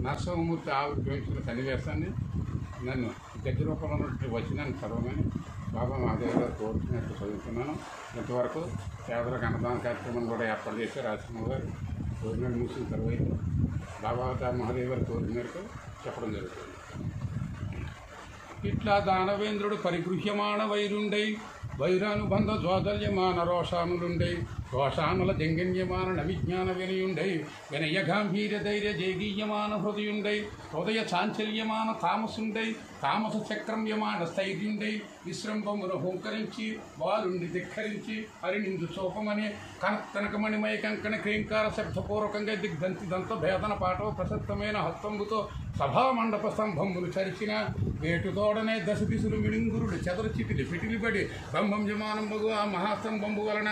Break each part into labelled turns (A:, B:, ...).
A: నరసింహమూర్తి ఆవిర్భవించిన సన్నివేశాన్ని నన్ను గద్య రూపంలో వచ్చి నన్ను చదవమని బాబా మహాదేవ్ గారు కోరుతున్నట్టు చదువుతున్నాను. ఇంతవరకు పేదలకు అన్నదాన కార్యక్రమం కూడా ఏర్పాటు చేసి రాజసింహ గారు కోరినట్టు ముగిసిన తర్వాత బాబా మహాదేవ్ గారు కోరిన మేరకు చెప్పడం జరుగుతుంది. ఇట్లా దానవేంద్రుడు పరిగృహ్యమాణ వైరుండై వైరానుబంధ జ్వాదల్యమాన రోషానులుండై రోషానుల జంగన్యమాన నవిజ్ఞాన వినయుండై వినయ గాంభీర్య ధైర్య జయగీయమాన హృదయుండై హృదయ చాంచల్యమాన తామసుండై తామస చక్రమ్యమాన స్థైర్యుండై విశ్రంభమును హుంకరించి వారుండి ధిక్కరించి హరినిందు చూపమని కనకమణిమయ కంకణ క్రీంకార శబ్దపూర్వకంగా దిగ్ధంతి దంత భేదన పాటవ ప్రసక్తమైన హస్తంబుతో సభామండప స్తంభములు చరిచిన వేటుతోడనే దశ దిశలు మిడింగురుడు చెదరు చిటిలి పిటిలిపడి బ్రహ్మంజమానం బగు ఆ మహాస్తంభంబు వలన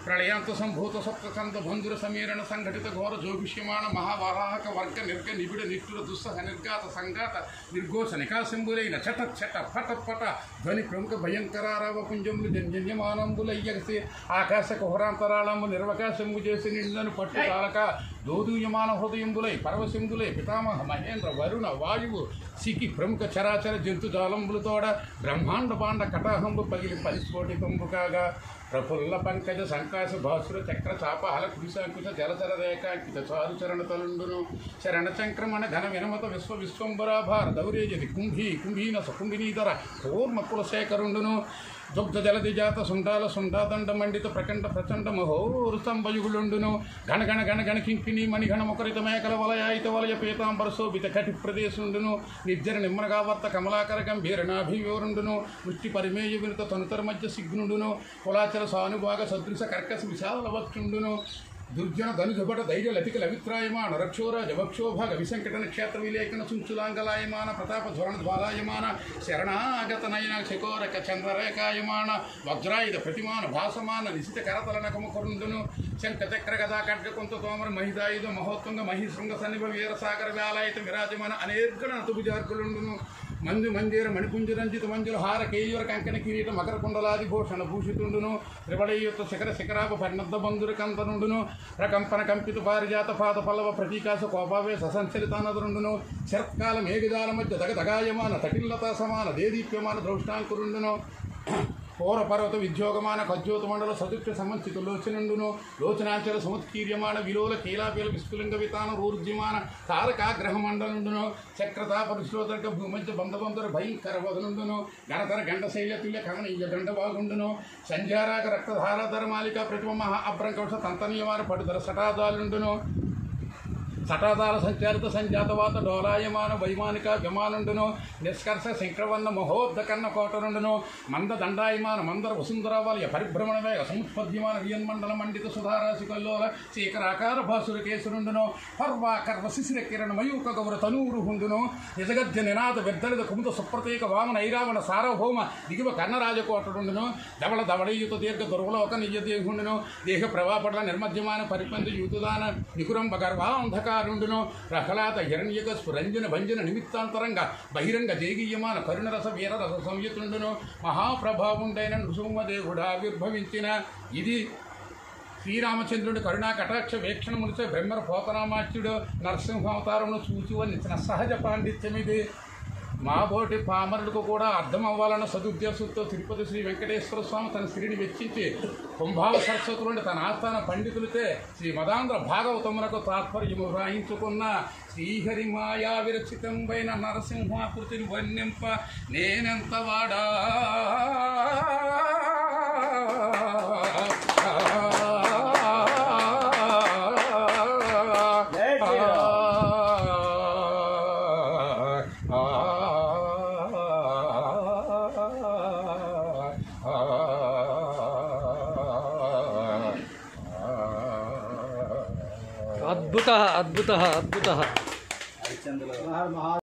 A: ప్రళయాంత సంభూత సప్తకంద బంధుర సమీరణ సంఘటిత ఘోర జోగిష్యమాణ మహావాహక వర్గ నిర్గ నిబిడ నిష్ఠుర దుస్సహ నిర్ఘాత సంఘాత నిర్ఘోష నికాశంబులైన చట చట పట పట ధ్వని ప్రముఖ భయంకరారవ పుంజములు జన్యమానంబులయ్యసి ఆకాశ కుహరాంతరాళంబు నిర్వకాశంబు చేసి నిండను పట్టు తాలక దోదూయమాన హృదయంబులై పరవశంబులై పితామహ మహేంద్ర వరుణ వాయువు సికి ప్రముఖ చరాచర జంతుజాలంబులతోడ బ్రహ్మాండ పాండ కటాహంబు పగిలి పరిస్ఫోటితంబు కాగా ప్రఫుల్ల పంకజ సంకాశ భాసుర చక్ర చాపహల కురిశాంకుశ జలచర రేఖాంకిత చారు చరణ తలుండును శరణ చంక్రమణ ఘన వినమత విశ్వంబరాభార దౌరేజది కుంభీన సకుంభినీధర కూర్మ కులశేఖరుండును దుగ్ధ జలది జాత సుండాల సుండాదండ మండిత ప్రకండ ప్రచండ మహోరుసంబయుగులుండును గణగణ గణగణ కింకిణి మణిగణ ముఖరిత మేకల వలయాయిత వలయ పీతాంబర శోభిత కటి ప్రదేశుండును నిర్జర నిమ్మనగావర్త కమలాకర గంభీర నాభివివరుండును ముష్టి పరిమేయ వినుత తనుతర మధ్య సిగ్నుండును కులాచల సానుభాగ సదృశ కర్కశ విశాల వక్షుండును దుర్జన ధనుజభట ధైర్య లతిక లవిత్రాయమాన రక్షోరాజ వక్షోభాగ విసంకట నక్షత్ర విలేఖన చుంచులాంగలాయమాన ప్రతాప ధ్వరణ జ్వాలాయమాన శరణాగత నయన శకోరక చంద్రరేఖాయమాన వజ్రాయుధ ప్రతిమాన భాసమాన నిశిత కరతల నకముఖరుండును శంఖ చక్ర గదా ఖడ్గ కొంత తోమర మహిదాయుధ మహోత్తుంగ మహిశృంగ సన్నిభ వీరసాగర వ్యాలాయుత విరాజమాన అనేర్గణ నతుభుజార్కులుండును మంజు మంజీర మణిపుంజరంజిత మంజుల హార కేయూర కంకణ కిరీట మకర కుండలాది భూషణ భూషితుండును త్రివళయుత శిఖర శిఖరాప పరిణద్ద బంధుర కంతనుండును ప్రకంపన కంపిత పారిజాత పాద పల్లవ ప్రతీకాశ కోపావే ససంచరితానదురుండును శరత్కాల మేఘజాల మధ్య దగదగాయమాన తటిల్లతా సమాన దేదీప్యమాన ద్రౌష్టాంకురుండును పౌర పర్వత విద్యోగమాన ఖజ్యోత మండల సదుక్ష సంబంధిత లోచనుండును లోచనాంచల సముత్కీర్యమాన విలోల కీలాపీల విస్ఫులింగ వితాన ఊర్జ్యమాన తారకాగ్రహ మండలుండును చక్రతాప విశ్లోదర్గ భూమధ్య బంధబంధుర భయంకర వదనుండును గణతర గండ శైలతుల్య కమనీయ గండబాగుండును సంధ్యారాగ రక్తధారాధర మాలిక ప్రతిమ మహా అభ్రంకౌష తంతనీయమాన పడుదల సటాదాలుండును సటాదాల సంచారిత సంజాతవాత డోలాయమాన వైమానిక విమానుండును నిష్కర్ష శంకరవన్న మహోద్ధకన్న కోటనుండును మంద దండాయమాన మందర వసుంధరావలయ పరిభ్రమణ వేగ సముత్పద్యమాన వియన్మండల మండిత సుధారాశి కల్లోల శీకరాకార భాసుర కేసునుండును పర్వాకర్వ శిశిర కిరణ మయూక గౌర తనూరు హుండును నిజగద్య నినాద విద్దలిత కుముద సుప్రతీక వామన ఐరావణ సార్వభౌమ దిగువ కన్నరాజకోటనుండును ధవళ ధవళయుత దీర్ఘ దుర్వలోక నిజదేహుండును దేహ ప్రవాపట్ల నిర్మధ్యమాన పరిపంత యూతుదాన నికురంబ గర్వాంధకారుండును ప్రహ్లాద హిరణ్యకస్పు రంజన భంజన నిమిత్తాంతరంగా బహిరంగ దేగీయమాన కరుణరస వీరరస సంయుతుండును మహాప్రభావుండైన నృసింహదేవుడు ఆవిర్భవించిన ఇది శ్రీరామచంద్రుడి కరుణా కటాక్ష వీక్షణమునిచే బ్రహ్మర పోతనామాచ్యుడు నరసింహావతారమును చూచివనిచ్చిన సహజ పాండిత్యం ఇది. మాబోటి పామరులకు కూడా అర్థం అవ్వాలన్న సదుద్దేశంతో తిరుపతి శ్రీ వెంకటేశ్వర స్వామి తన శ్రీని వెచ్చించి కుంభావ సరస్వతులుండి తన ఆస్థాన పండితులతో శ్రీ మదాంధ్ర భాగవతములకు తాత్పర్యము వ్రాయించుకున్న శ్రీహరి మాయా విరచితంపైన నరసింహాకృతిని వర్ణింప నేనెంత వాడా
B: అద్భుతः అద్భుతः అద్భుతः.